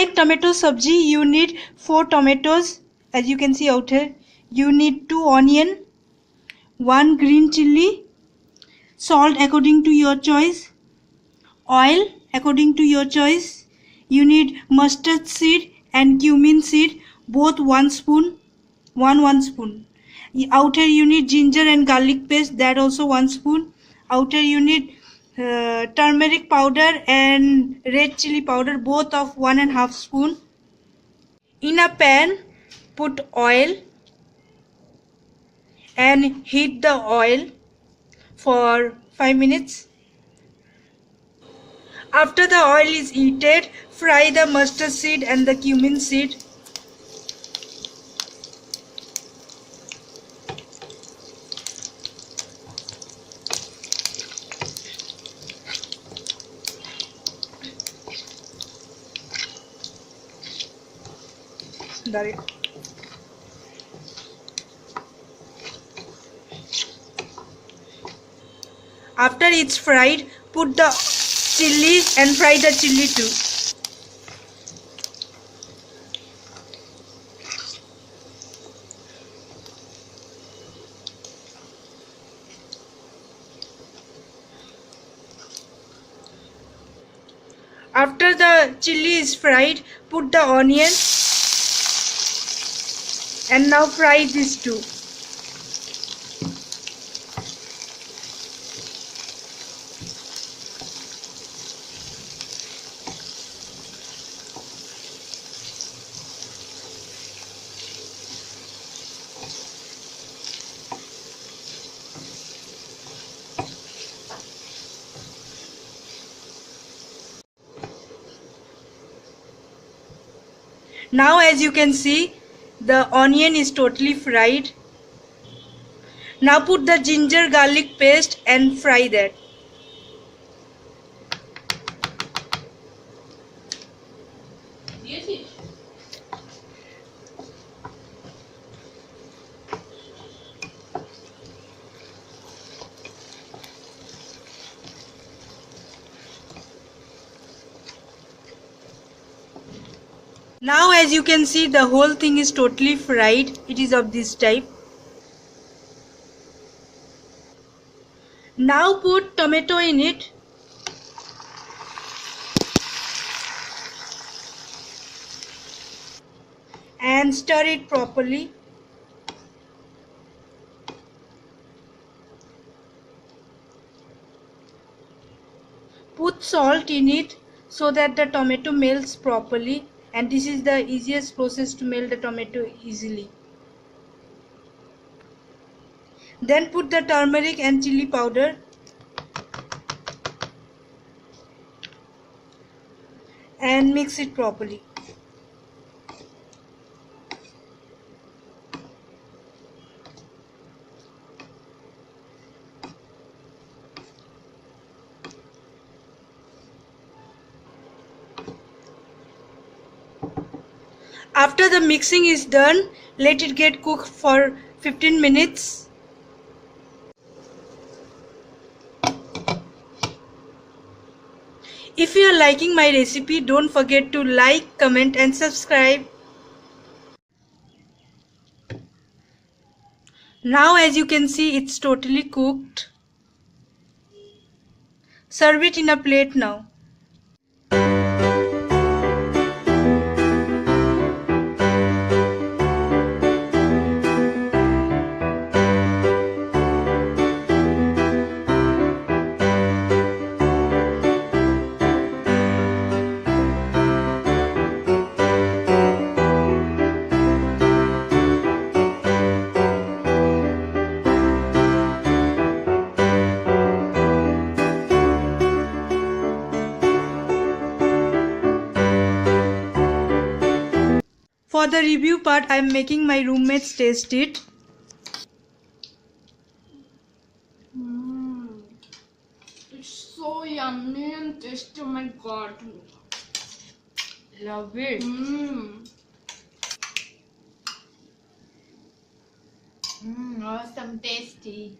make tomato sabji, you need 4 tomatoes, as you can see out here. You need 2 onion, 1 green chilli, salt according to your choice, oil according to your choice. You need mustard seed and cumin seed, both 1 spoon, 1 spoon. Out here you need ginger and garlic paste, that also 1 spoon. Out here you need turmeric powder and red chili powder, both of 1.5 spoon. In a pan, put oil and heat the oil for 5 minutes. After the oil is heated, fry the mustard seed and the cumin seed. After it's fried, put the chilies and fry the chili too. After the chili is fried, put the onion and now fry this too. Now as you can see, the onion is totally fried. Now put the ginger garlic paste and fry that. Now as you can see, the whole thing is totally fried. It is of this type. Now put tomato in it. And stir it properly. Put salt in it so that the tomato melts properly, and this is the easiest process to melt the tomato easily. Then put the turmeric and chili powder and mix it properly. After the mixing is done, let it get cooked for 15 minutes. If you are liking my recipe, don't forget to like, comment and subscribe. Now as you can see, it's totally cooked. Serve it in a plate now. For the review part, I am making my roommates taste it. It's so yummy and tasty. Oh my god. Love it. Awesome, tasty.